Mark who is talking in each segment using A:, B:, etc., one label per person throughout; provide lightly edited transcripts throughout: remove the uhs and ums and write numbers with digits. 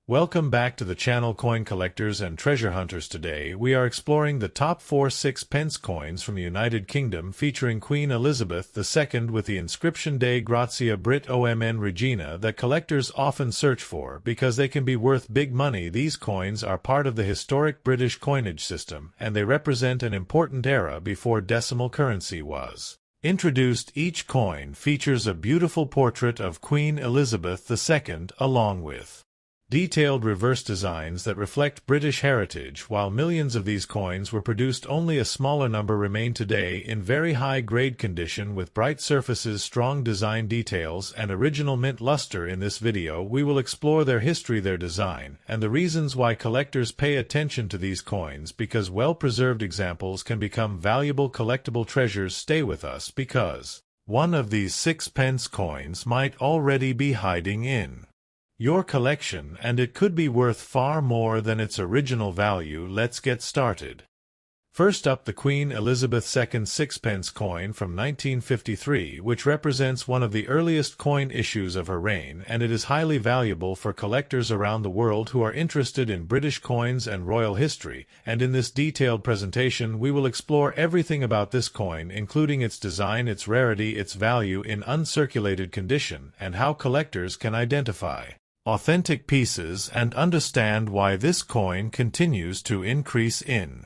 A: Welcome back to the channel, coin collectors and treasure hunters. Today we are exploring the top 4 6-pence coins from the United Kingdom featuring Queen Elizabeth II with the inscription Dei Gratia Britt OMN Regina that collectors often search for because they can be worth big money. These coins are part of the historic British coinage system, and they represent an important era before decimal currency was introduced. Each coin features a beautiful portrait of Queen Elizabeth II along with detailed reverse designs that reflect British heritage. While millions of these coins were produced, only a smaller number remain today in very high-grade condition with bright surfaces, strong design details, and original mint luster. In this video we will explore their history, their design, and the reasons why collectors pay attention to these coins, because well-preserved examples can become valuable collectible treasures. Stay with us because one of these 6-pence coins might already be hiding in your collection, and it could be worth far more than its original value. Let's get started. First up, the Queen Elizabeth II 6-pence coin from 1953, which represents one of the earliest coin issues of her reign, and it is highly valuable for collectors around the world who are interested in British coins and royal history. And in this detailed presentation we will explore everything about this coin, including its design, its rarity, its value in uncirculated condition, and how collectors can identify authentic pieces and understand why this coin continues to increase in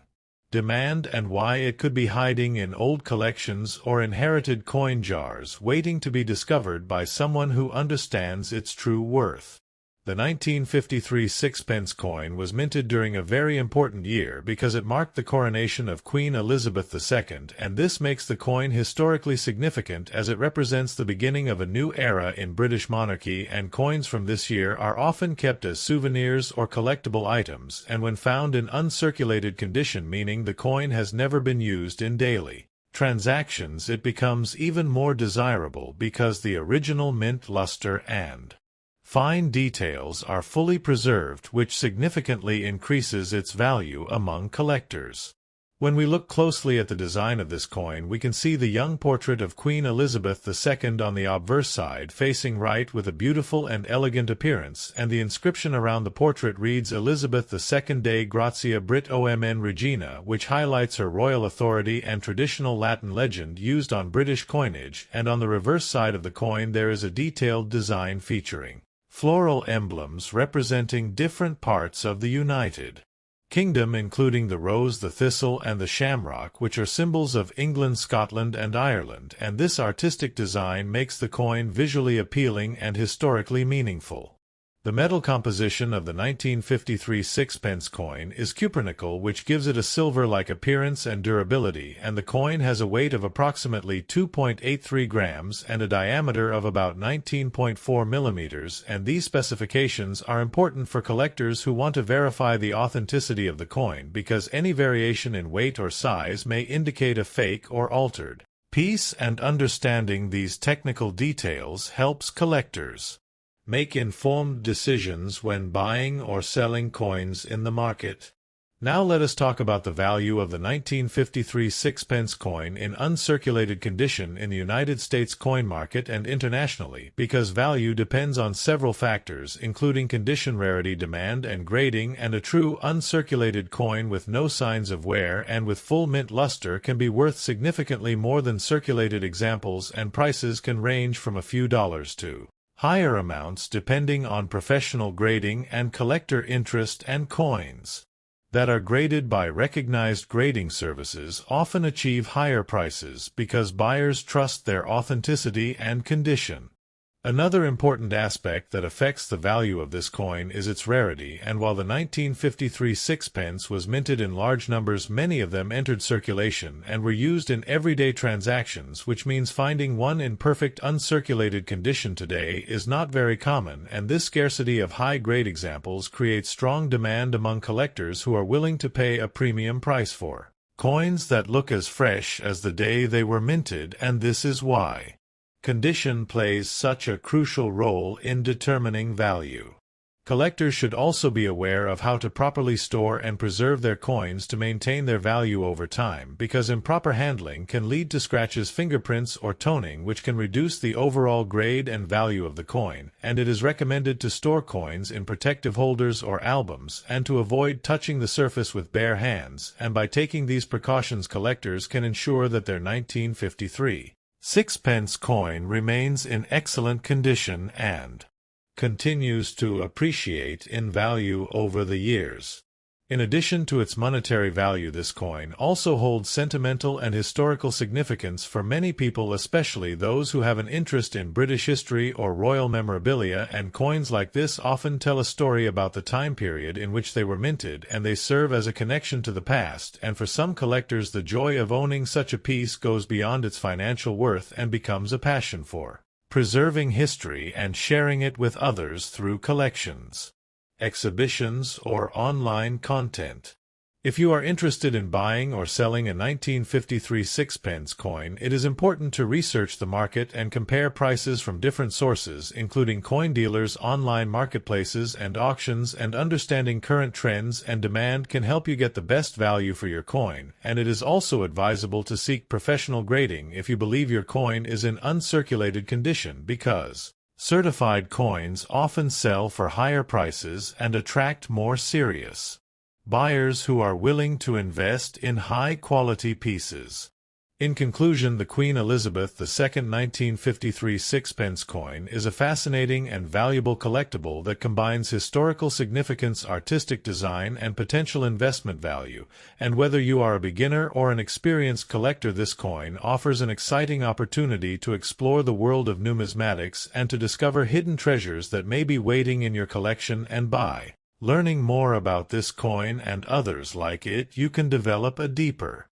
A: demand, and why it could be hiding in old collections or inherited coin jars waiting to be discovered by someone who understands its true worth. The 1953 6-pence coin was minted during a very important year because it marked the coronation of Queen Elizabeth II, and this makes the coin historically significant as it represents the beginning of a new era in British monarchy. And coins from this year are often kept as souvenirs or collectible items, and when found in uncirculated condition, meaning the coin has never been used in daily transactions, it becomes even more desirable because the original mint luster and fine details are fully preserved, which significantly increases its value among collectors. When we look closely at the design of this coin, we can see the young portrait of Queen Elizabeth II on the obverse side, facing right, with a beautiful and elegant appearance, and the inscription around the portrait reads Elizabeth II Dei Gratia Britt OMN Regina, which highlights her royal authority and traditional Latin legend used on British coinage. And on the reverse side of the coin there is a detailed design featuring floral emblems representing different parts of the United Kingdom, including the rose, the thistle, and the shamrock, which are symbols of England, Scotland, and Ireland, and this artistic design makes the coin visually appealing and historically meaningful. The metal composition of the 1953 6-pence coin is cupronickel, which gives it a silver-like appearance and durability, and the coin has a weight of approximately 2.83 grams and a diameter of about 19.4 millimeters, and these specifications are important for collectors who want to verify the authenticity of the coin, because any variation in weight or size may indicate a fake or altered piece, and understanding these technical details helps collectors make informed decisions when buying or selling coins in the market. Now let us talk about the value of the 1953 6-pence coin in uncirculated condition in the United States coin market and internationally, because value depends on several factors, including condition, rarity, demand, and grading, and a true uncirculated coin with no signs of wear and with full mint luster can be worth significantly more than circulated examples, and prices can range from a few dollars to higher amounts depending on professional grading and collector interest. And coins that are graded by recognized grading services often achieve higher prices because buyers trust their authenticity and condition. Another important aspect that affects the value of this coin is its rarity, and while the 1953 6-pence was minted in large numbers, many of them entered circulation and were used in everyday transactions, which means finding one in perfect uncirculated condition today is not very common, and this scarcity of high-grade examples creates strong demand among collectors who are willing to pay a premium price for coins that look as fresh as the day they were minted. And this is why condition plays such a crucial role in determining value. Collectors should also be aware of how to properly store and preserve their coins to maintain their value over time, because improper handling can lead to scratches, fingerprints, or toning, which can reduce the overall grade and value of the coin, and it is recommended to store coins in protective holders or albums, and to avoid touching the surface with bare hands, and by taking these precautions collectors can ensure that their 1953 sixpence coin remains in excellent condition and continues to appreciate in value over the years. In addition to its monetary value, this coin also holds sentimental and historical significance for many people, especially those who have an interest in British history or royal memorabilia, and coins like this often tell a story about the time period in which they were minted, and they serve as a connection to the past, and for some collectors the joy of owning such a piece goes beyond its financial worth and becomes a passion for preserving history and sharing it with others through collections, exhibitions, or online content. If you are interested in buying or selling a 1953 sixpence coin, it is important to research the market and compare prices from different sources, including coin dealers, online marketplaces, and auctions, and understanding current trends and demand can help you get the best value for your coin, and it is also advisable to seek professional grading if you believe your coin is in uncirculated condition, because certified coins often sell for higher prices and attract more serious buyers who are willing to invest in high-quality pieces. In conclusion, the Queen Elizabeth II 1953 sixpence coin is a fascinating and valuable collectible that combines historical significance, artistic design, and potential investment value, and whether you are a beginner or an experienced collector, this coin offers an exciting opportunity to explore the world of numismatics and to discover hidden treasures that may be waiting in your collection, and by learning more about this coin and others like it, you can develop a deeper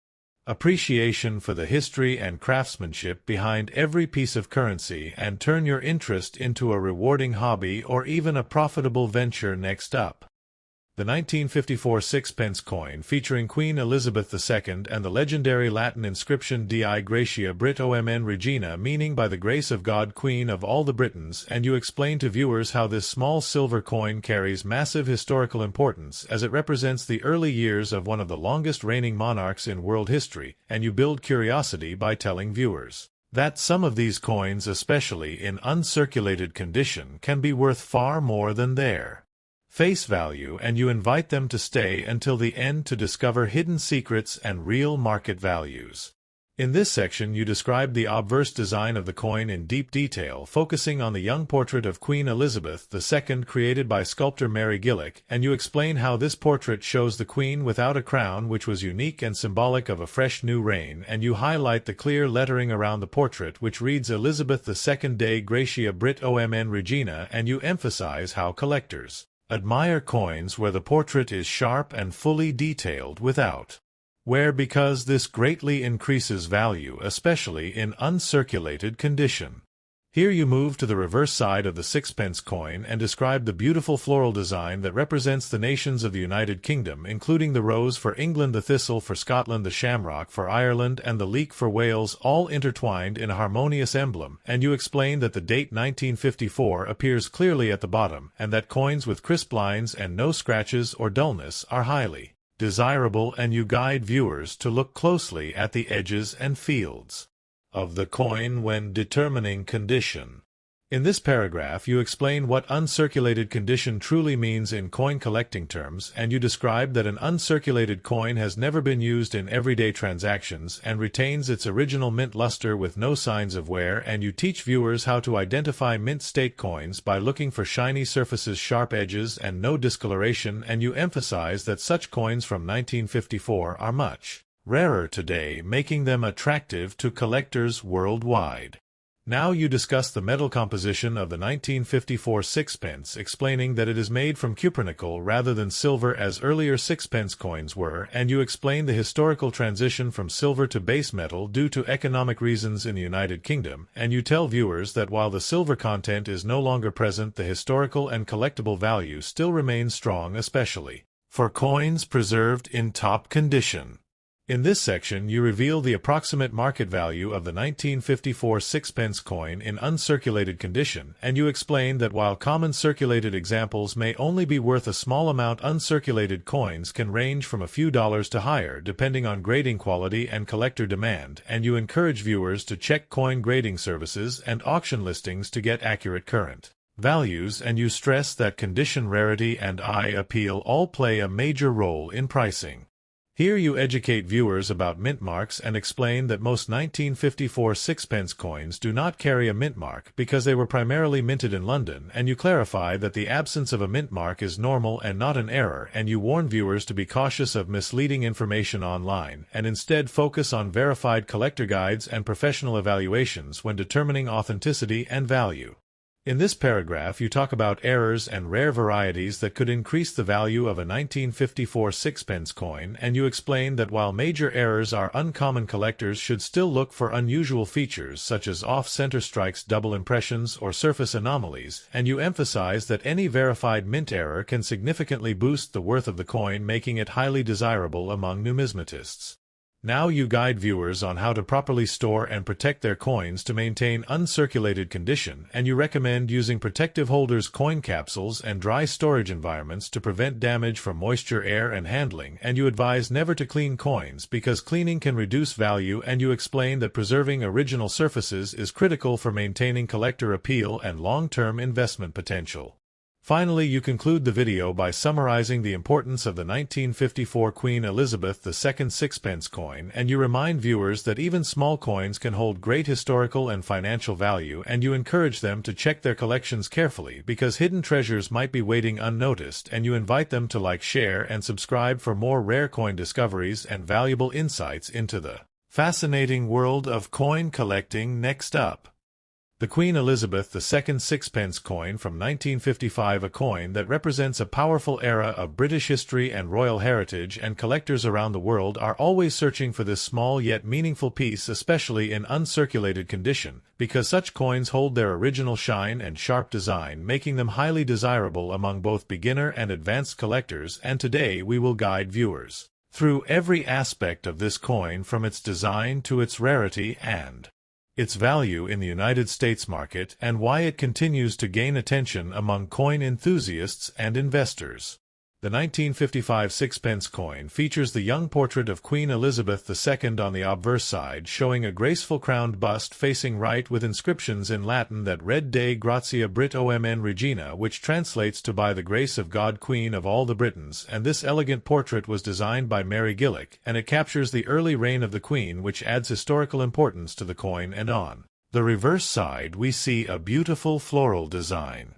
A: appreciation for the history and craftsmanship behind every piece of currency and turn your interest into a rewarding hobby or even a profitable venture. Next up, the 1954 sixpence coin featuring Queen Elizabeth II and the legendary Latin inscription Dei Gratia Britt OMN Regina, meaning by the grace of God, Queen of all the Britons, and you explain to viewers how this small silver coin carries massive historical importance as it represents the early years of one of the longest reigning monarchs in world history, and you build curiosity by telling viewers that some of these coins, especially in uncirculated condition, can be worth far more than their face value, and you invite them to stay until the end to discover hidden secrets and real market values. In this section you describe the obverse design of the coin in deep detail, focusing on the young portrait of Queen Elizabeth II created by sculptor Mary Gillick, and you explain how this portrait shows the Queen without a crown, which was unique and symbolic of a fresh new reign, and you highlight the clear lettering around the portrait which reads Elizabeth II Dei Gratia Britt OMN Regina, and you emphasize how collectors admire coins where the portrait is sharp and fully detailed without wear, because this greatly increases value, especially in uncirculated condition. Here you move to the reverse side of the sixpence coin and describe the beautiful floral design that represents the nations of the United Kingdom, including the rose for England, the thistle for Scotland, the shamrock for Ireland, and the leek for Wales, all intertwined in a harmonious emblem, and you explain that the date 1954 appears clearly at the bottom, and that coins with crisp lines and no scratches or dullness are highly desirable, and you guide viewers to look closely at the edges and fields of the coin when determining condition. In this paragraph you explain what uncirculated condition truly means in coin collecting terms, and you describe that an uncirculated coin has never been used in everyday transactions and retains its original mint luster with no signs of wear, and you teach viewers how to identify mint state coins by looking for shiny surfaces, sharp edges, and no discoloration, and you emphasize that such coins from 1954 are much rarer today, making them attractive to collectors worldwide. Now you discuss the metal composition of the 1954 sixpence, explaining that it is made from cupronickel rather than silver as earlier sixpence coins were, and you explain the historical transition from silver to base metal due to economic reasons in the United Kingdom, and you tell viewers that while the silver content is no longer present, the historical and collectible value still remains strong, especially for coins preserved in top condition. In this section, you reveal the approximate market value of the 1954 sixpence coin in uncirculated condition, and you explain that while common circulated examples may only be worth a small amount, uncirculated coins can range from a few dollars to higher depending on grading quality and collector demand, and you encourage viewers to check coin grading services and auction listings to get accurate current values, and you stress that condition, rarity, and eye appeal all play a major role in pricing. Here you educate viewers about mint marks and explain that most 1954 sixpence coins do not carry a mint mark because they were primarily minted in London, and you clarify that the absence of a mint mark is normal and not an error, and you warn viewers to be cautious of misleading information online and instead focus on verified collector guides and professional evaluations when determining authenticity and value. In this paragraph, you talk about errors and rare varieties that could increase the value of a 1954 sixpence coin, and you explain that while major errors are uncommon, collectors should still look for unusual features such as off-center strikes, double impressions, or surface anomalies, and you emphasize that any verified mint error can significantly boost the worth of the coin, making it highly desirable among numismatists. Now you guide viewers on how to properly store and protect their coins to maintain uncirculated condition, and you recommend using protective holders, coin capsules, and dry storage environments to prevent damage from moisture, air, and handling, and you advise never to clean coins because cleaning can reduce value, and you explain that preserving original surfaces is critical for maintaining collector appeal and long-term investment potential. Finally, you conclude the video by summarizing the importance of the 1954 Queen Elizabeth II sixpence coin, and you remind viewers that even small coins can hold great historical and financial value, and you encourage them to check their collections carefully because hidden treasures might be waiting unnoticed, and you invite them to like, share, and subscribe for more rare coin discoveries and valuable insights into the fascinating world of coin collecting. Next up, the Queen Elizabeth II sixpence coin from 1955, a coin that represents a powerful era of British history and royal heritage, and collectors around the world are always searching for this small yet meaningful piece, especially in uncirculated condition, because such coins hold their original shine and sharp design, making them highly desirable among both beginner and advanced collectors. And today we will guide viewers through every aspect of this coin, from its design to its rarity and its value in the United States market, and why it continues to gain attention among coin enthusiasts and investors. The 1955 sixpence coin features the young portrait of Queen Elizabeth II on the obverse side, showing a graceful crowned bust facing right with inscriptions in Latin that read Dei Gratia Britt OMN Regina, which translates to "By the grace of God, Queen of all the Britons," and this elegant portrait was designed by Mary Gillick, and it captures the early reign of the Queen, which adds historical importance to the coin. And on the reverse side we see a beautiful floral design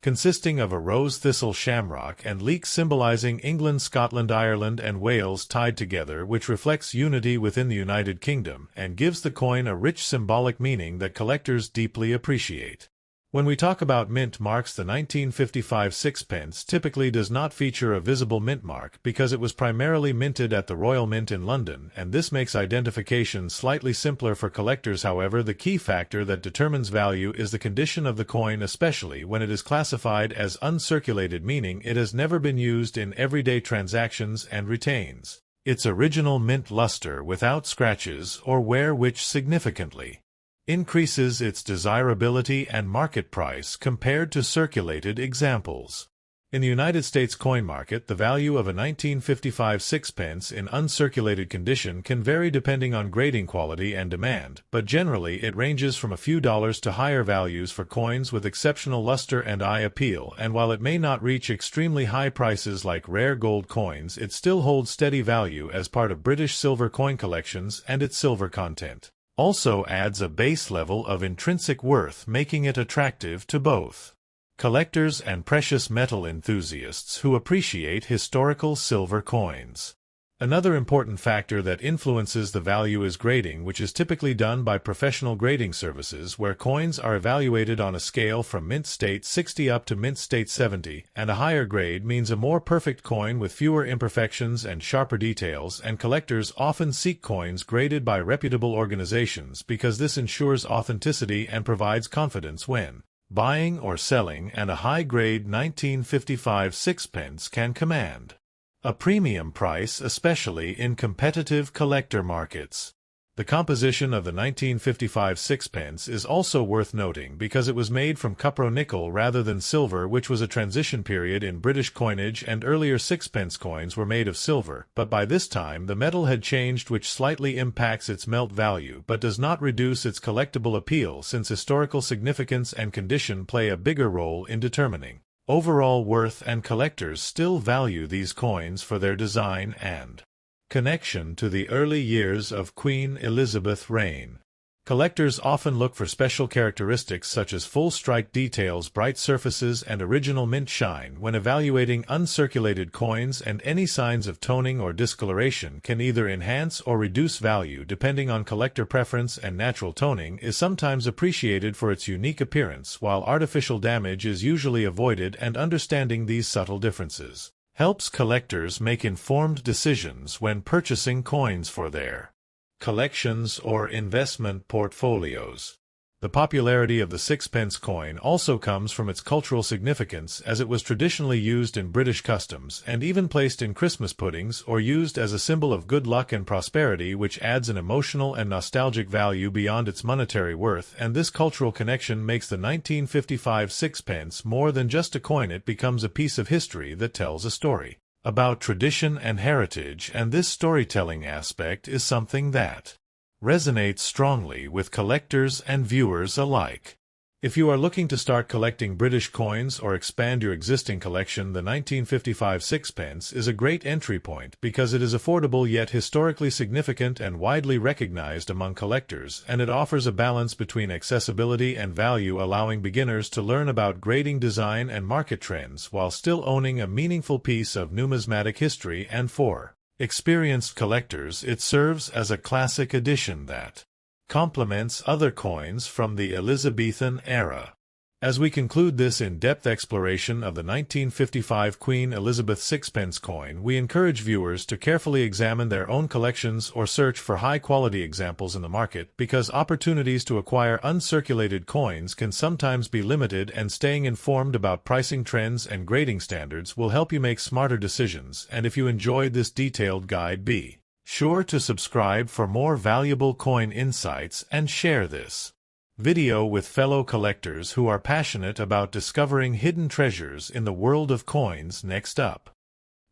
A: consisting of a rose, thistle, shamrock, and leek, symbolizing England, Scotland, Ireland, and Wales tied together, which reflects unity within the United Kingdom and gives the coin a rich symbolic meaning that collectors deeply appreciate. When we talk about mint marks, the 1955 sixpence typically does not feature a visible mint mark because it was primarily minted at the Royal Mint in London, and this makes identification slightly simpler for collectors. However, the key factor that determines value is the condition of the coin, especially when it is classified as uncirculated, meaning it has never been used in everyday transactions and retains its original mint luster without scratches or wear, which significantly increases its desirability and market price compared to circulated examples. In the United States coin market, the value of a 1955 sixpence in uncirculated condition can vary depending on grading quality and demand, but generally it ranges from a few dollars to higher values for coins with exceptional luster and eye appeal, and while it may not reach extremely high prices like rare gold coins, it still holds steady value as part of British silver coin collections, and its silver content also adds a base level of intrinsic worth, making it attractive to both collectors and precious metal enthusiasts who appreciate historical silver coins. Another important factor that influences the value is grading, which is typically done by professional grading services, where coins are evaluated on a scale from mint state 60 up to mint state 70, and a higher grade means a more perfect coin with fewer imperfections and sharper details, and collectors often seek coins graded by reputable organizations because this ensures authenticity and provides confidence when buying or selling, and a high-grade 1955 sixpence can command a premium price especially in competitive collector markets. The composition of the 1955 sixpence is also worth noting because it was made from cupro-nickel rather than silver, which was a transition period in British coinage, and earlier sixpence coins were made of silver, but by this time the metal had changed, which slightly impacts its melt value but does not reduce its collectible appeal, since historical significance and condition play a bigger role in determining overall worth, and collectors still value these coins for their design and connection to the early years of Queen Elizabeth's reign. Collectors often look for special characteristics such as full strike details, bright surfaces, and original mint shine when evaluating uncirculated coins, and any signs of toning or discoloration can either enhance or reduce value depending on collector preference, and natural toning is sometimes appreciated for its unique appearance, while artificial damage is usually avoided, and understanding these subtle differences helps collectors make informed decisions when purchasing coins for their collections or investment portfolios. The popularity of the sixpence coin also comes from its cultural significance, as it was traditionally used in British customs and even placed in Christmas puddings or used as a symbol of good luck and prosperity, which adds an emotional and nostalgic value beyond its monetary worth, and this cultural connection makes the 1955 sixpence more than just a coin. It becomes a piece of history that tells a story about tradition and heritage, and this storytelling aspect is something that resonates strongly with collectors and viewers alike. If you are looking to start collecting British coins or expand your existing collection, the 1955 sixpence is a great entry point because it is affordable yet historically significant and widely recognized among collectors, and it offers a balance between accessibility and value, allowing beginners to learn about grading, design, and market trends while still owning a meaningful piece of numismatic history, and for experienced collectors it serves as a classic addition that complements other coins from the Elizabethan era. As we conclude this in-depth exploration of the 1955 Queen Elizabeth sixpence coin, we encourage viewers to carefully examine their own collections or search for high-quality examples in the market, because opportunities to acquire uncirculated coins can sometimes be limited, and staying informed about pricing trends and grading standards will help you make smarter decisions. And if you enjoyed this detailed guide, be sure to subscribe for more valuable coin insights and share this video with fellow collectors who are passionate about discovering hidden treasures in the world of coins. Next up,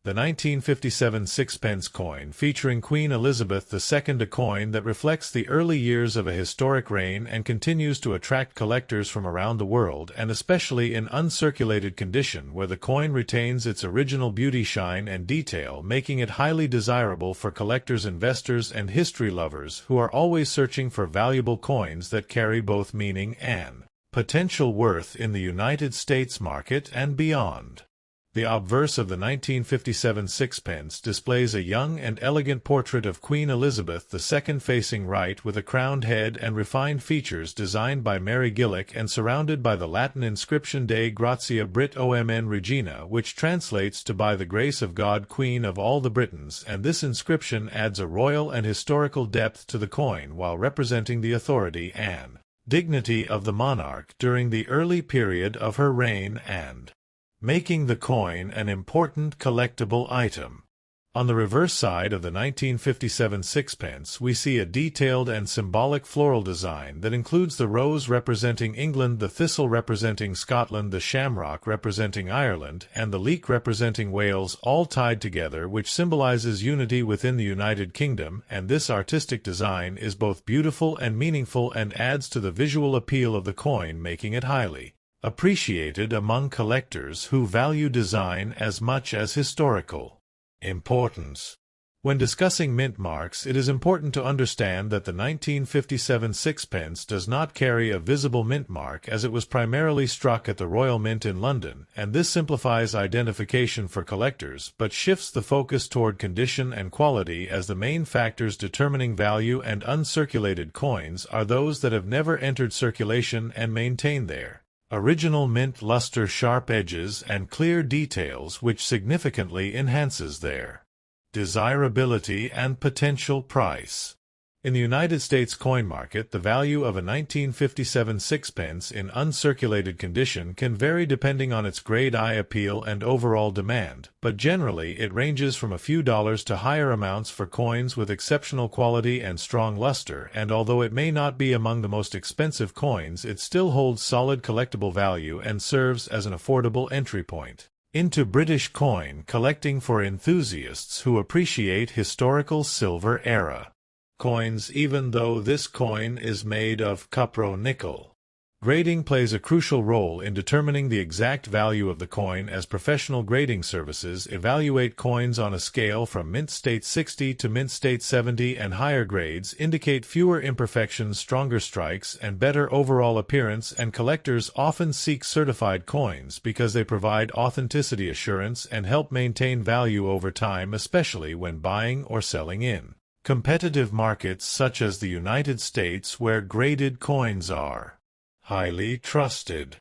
A: the 1957 sixpence coin featuring Queen Elizabeth II, a coin that reflects the early years of a historic reign and continues to attract collectors from around the world, and especially in uncirculated condition where the coin retains its original beauty, shine, and detail, making it highly desirable for collectors, investors, and history lovers who are always searching for valuable coins that carry both meaning and potential worth in the United States market and beyond. The obverse of the 1957 sixpence displays a young and elegant portrait of Queen Elizabeth II facing right, with a crowned head and refined features, designed by Mary Gillick and surrounded by the Latin inscription Dei Gratia Britt OMN Regina, which translates to "by the grace of God, Queen of all the Britons," and this inscription adds a royal and historical depth to the coin while representing the authority and dignity of the monarch during the early period of her reign, and making the coin an important collectible item. On the reverse side of the 1957 sixpence, we see a detailed and symbolic floral design that includes the rose representing England, the thistle representing Scotland, the shamrock representing Ireland, and the leek representing Wales, all tied together, which symbolizes unity within the United Kingdom. And this artistic design is both beautiful and meaningful and adds to the visual appeal of the coin, making it highly appreciated among collectors who value design as much as historical importance. When discussing mint marks, it is important to understand that the 1957 sixpence does not carry a visible mint mark, as it was primarily struck at the Royal Mint in London, and this simplifies identification for collectors but shifts the focus toward condition and quality, as the main factors determining value, and uncirculated coins are those that have never entered circulation and maintain their original mint luster, sharp edges, and clear details, which significantly enhances their desirability and potential price. In the United States coin market, the value of a 1957 sixpence in uncirculated condition can vary depending on its grade I appeal and overall demand, but generally it ranges from a few dollars to higher amounts for coins with exceptional quality and strong luster, and although it may not be among the most expensive coins, it still holds solid collectible value and serves as an affordable entry point into British coin collecting for enthusiasts who appreciate historical silver era coins. Even though this coin is made of copper-nickel, grading plays a crucial role in determining the exact value of the coin, as professional grading services evaluate coins on a scale from mint state 60 to mint state 70, and higher grades indicate fewer imperfections, stronger strikes, and better overall appearance, and collectors often seek certified coins because they provide authenticity assurance and help maintain value over time, especially when buying or selling in competitive markets such as the United States, where graded coins are highly trusted.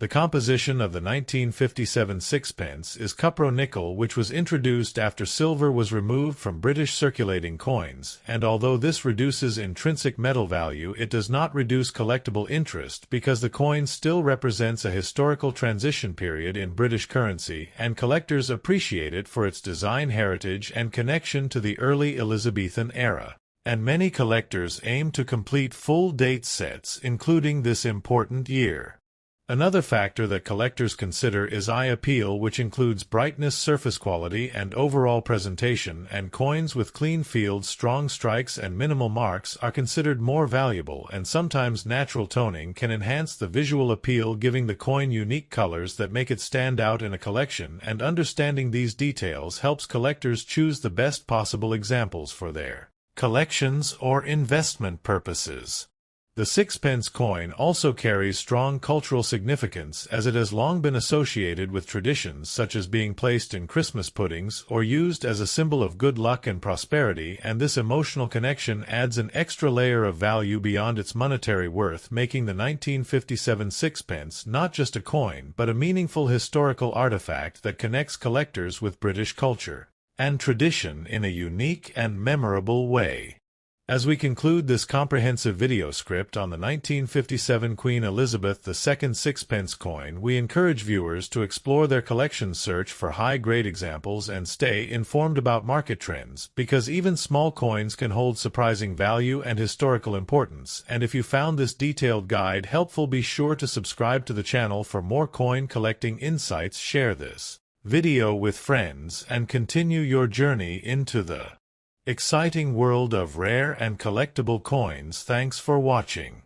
A: The composition of the 1957 sixpence is copper-nickel, which was introduced after silver was removed from British circulating coins, and although this reduces intrinsic metal value, it does not reduce collectible interest because the coin still represents a historical transition period in British currency, and collectors appreciate it for its design heritage and connection to the early Elizabethan era. And many collectors aim to complete full date sets, including this important year. Another factor that collectors consider is eye appeal, which includes brightness, surface quality, and overall presentation, and coins with clean fields, strong strikes, and minimal marks are considered more valuable, and sometimes natural toning can enhance the visual appeal, giving the coin unique colors that make it stand out in a collection, and understanding these details helps collectors choose the best possible examples for their collections or investment purposes. The sixpence coin also carries strong cultural significance, as it has long been associated with traditions such as being placed in Christmas puddings or used as a symbol of good luck and prosperity, and this emotional connection adds an extra layer of value beyond its monetary worth, making the 1957 sixpence not just a coin but a meaningful historical artifact that connects collectors with British culture and tradition in a unique and memorable way. As we conclude this comprehensive video script on the 1957 Queen Elizabeth II sixpence coin, we encourage viewers to explore their collection, search for high-grade examples, and stay informed about market trends, because even small coins can hold surprising value and historical importance. And if you found this detailed guide helpful, be sure to subscribe to the channel for more coin collecting insights. Share this video with friends and continue your journey into the exciting world of rare and collectible coins. Thanks for watching.